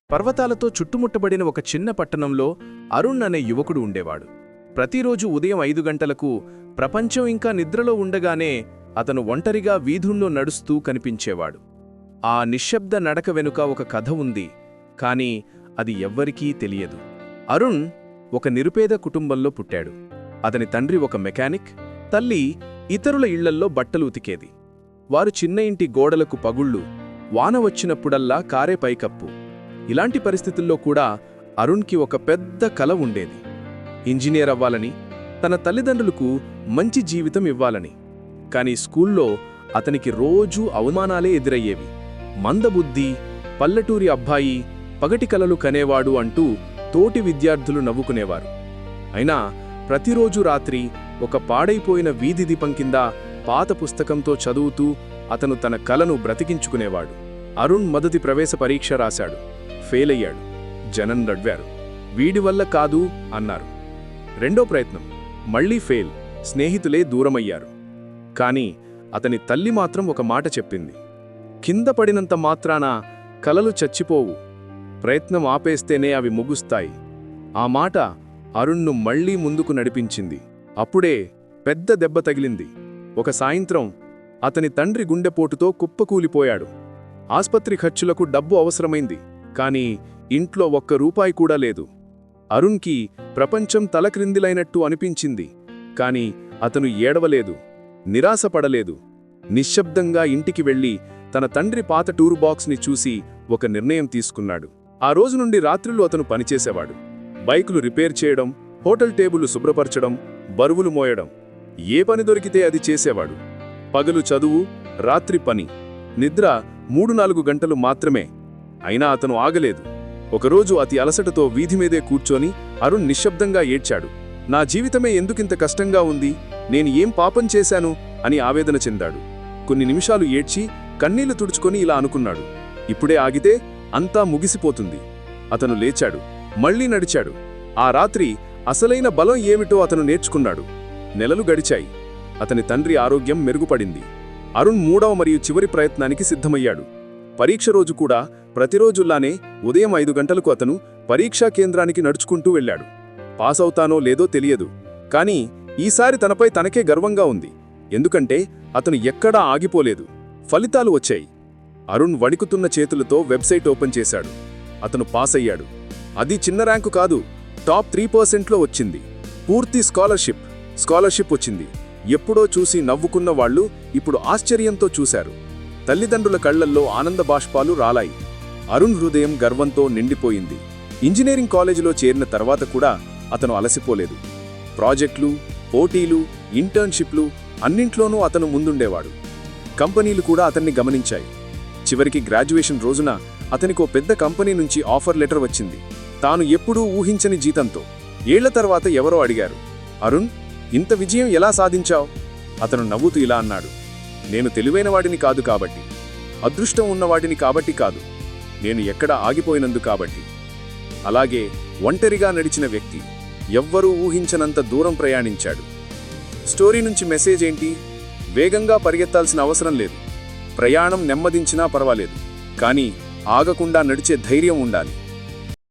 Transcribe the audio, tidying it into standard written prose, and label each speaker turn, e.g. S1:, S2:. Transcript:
S1: పర్వతాలతో చుట్టుముట్టబడిన ఒక చిన్న పట్టణంలో అరుణ్ అనే యువకుడు ఉండేవాడు. ప్రతిరోజు ఉదయం 5 గంటలకు ప్రపంచం ఇంకా నిద్రలో ఉండగానే అతను ఒంటరిగా వీధుల్లో నడుస్తూ కనిపించేవాడు. ఆ నిశ్శబ్ద నడక వెనుక ఒక కథ ఉంది, కానీ అది ఎవ్వరికీ తెలియదు. అరుణ్ ఒక నిరుపేద కుటుంబంలో పుట్టాడు. అతని తండ్రి ఒక మెకానిక్, తల్లి ఇతరుల ఇళ్లల్లో బట్టలు ఉతికేది. వారు చిన్న ఇంటి గోడలకు పగుళ్ళు, వాన వచ్చినప్పుడల్లా కారే పైకప్పు. ఇలాంటి పరిస్థితుల్లో కూడా అరుణ్కి ఒక పెద్ద కల ఉండేది. ఇంజనీర్ అవ్వాలని, తన తల్లిదండ్రులకు మంచి జీవితం ఇవ్వాలని. కాని స్కూల్లో అతనికి రోజూ అవమానాలే ఎదురయ్యేవి. మందబుద్ధి, పల్లెటూరి అబ్బాయి, పగటి కలలు కనేవాడు అంటూ తోటి విద్యార్థులు నవ్వుకునేవారు. అయినా ప్రతిరోజు రాత్రి ఒక పాడైపోయిన వీధి దీపం కింద పాత పుస్తకంతో చదువుతూ అతను తన కలను బ్రతికించుకునేవాడు. అరుణ్ మొదటి ప్రవేశ పరీక్ష రాశాడు. ఫెయిల్ అయ్యాడు. జనం నడ్వారు. వీడి వల్ల కాదు అన్నారు. రెండో ప్రయత్నం, మళ్లీ ఫెయిల్. స్నేహితులే దూరమయ్యారు. కాని అతని తల్లి మాత్రం ఒక మాట చెప్పింది: కింద పడినంత మాత్రాన కలలు చచ్చిపోవు, ప్రయత్నం ఆపేస్తేనే అవి ముగుస్తాయి. ఆ మాట అరుణ్ను మళ్లీ ముందుకు నడిపించింది. అప్పుడే పెద్ద దెబ్బ తగిలింది. ఒక సాయంత్రం అతని తండ్రి గుండెపోటుతో కుప్పకూలిపోయాడు. ఆస్పత్రి ఖర్చులకు డబ్బు అవసరమైంది. కాని ఇంట్లో ఒక్క రూపాయి కూడా లేదు. అరుణ్కి ప్రపంచం తలక్రిందిలైనట్టు అనిపించింది. కాని అతను ఏడవలేదు, నిరాశపడలేదు. నిశ్శబ్దంగా ఇంటికి వెళ్లి తన తండ్రి పాత టూర్ బాక్స్ని చూసి ఒక నిర్ణయం తీసుకున్నాడు. ఆ రోజు నుండి రాత్రులు అతను పనిచేసేవాడు. బైకులు రిపేర్ చేయడం, హోటల్ టేబులు శుభ్రపరచడం, బరువులు మోయడం. ఏ పని దొరికితే అది చేసేవాడు. పగలు చదువు, రాత్రి పని. నిద్ర 3-4 గంటలు మాత్రమే. అయినా అతను ఆగలేదు. ఒకరోజు అతి అలసటతో వీధిమీదే కూర్చొని అరుణ్ నిశ్శబ్దంగా ఏడ్చాడు. నా జీవితమే ఎందుకింత కష్టంగా ఉంది, నేను ఏం పాపం చేశాను అని ఆవేదన చెందాడు. కొన్ని నిమిషాలు ఏడ్చి కన్నీళ్లు తుడుచుకొని ఇలా అనుకున్నాడు: ఇప్పుడే ఆగితే అంతా ముగిసిపోతుంది. అతను లేచాడు, మళ్లీ నడిచాడు. ఆ రాత్రి అసలైన బలం ఏమిటో అతను నేర్చుకున్నాడు. నెలలు గడిచాయి. అతని తండ్రి ఆరోగ్యం మెరుగుపడింది. అరుణ్ 3వ మరియు చివరి ప్రయత్నానికి సిద్ధమయ్యాడు. పరీక్ష రోజు కూడా ప్రతిరోజుల్లానే ఉదయం 5 గంటలకు అతను పరీక్షా కేంద్రానికి నడుచుకుంటూ వెళ్లాడు. పాస్ అవుతానో లేదో తెలియదు, కానీ ఈసారి తనపై తనకే గర్వంగా ఉంది. ఎందుకంటే అతను ఎక్కడా ఆగిపోలేదు. ఫలితాలు వచ్చాయి. అరుణ్ వణికుతున్న చేతులతో వెబ్సైట్ ఓపెన్ చేశాడు. అతను పాస్ అయ్యాడు. అది చిన్న ర్యాంకు కాదు, టాప్ 3%లో వచ్చింది. పూర్తి స్కాలర్షిప్ వచ్చింది. ఎప్పుడో చూసి నవ్వుకున్న వాళ్లు ఇప్పుడు ఆశ్చర్యంతో చూశారు. తల్లిదండ్రుల కళ్లల్లో ఆనంద బాష్పాలు రాలాయి. అరుణ్ హృదయం గర్వంతో నిండిపోయింది. ఇంజనీరింగ్ కాలేజీలో చేరిన తర్వాత కూడా అతను అలసిపోలేదు. ప్రాజెక్టులు, పోటీలు, ఇంటర్న్షిప్లు అన్నింట్లోనూ అతను ముందుండేవాడు. కంపెనీలు కూడా అతన్ని గమనించాయి. చివరికి గ్రాడ్యుయేషన్ రోజున అతనికో పెద్ద కంపెనీ నుంచి ఆఫర్ లెటర్ వచ్చింది. తాను ఎప్పుడూ ఊహించని జీతంతో. ఏళ్ల తర్వాత ఎవరో అడిగారు: అరుణ్, ఇంత విజయం ఎలా సాధించావు? అతను నవ్వుతూ ఇలా అన్నాడు: నేను తెలివైనవాడిని కాదు కాబట్టి, అదృష్టం ఉన్నవాడిని కాబట్టి కాదు, నేను ఎక్కడ ఆగిపోయినందు కాబట్టి. అలాగే ఒంటరిగా నడిచిన వ్యక్తి ఎవ్వరూ ఊహించనంత దూరం ప్రయాణించాడు. స్టోరీ నుంచి మెసేజ్ ఏంటి? వేగంగా పరిగెత్తాల్సిన అవసరం లేదు. ప్రయాణం నెమ్మదించినా పర్వాలేదు, కానీ ఆగకుండా నడిచే ధైర్యం ఉండాలి.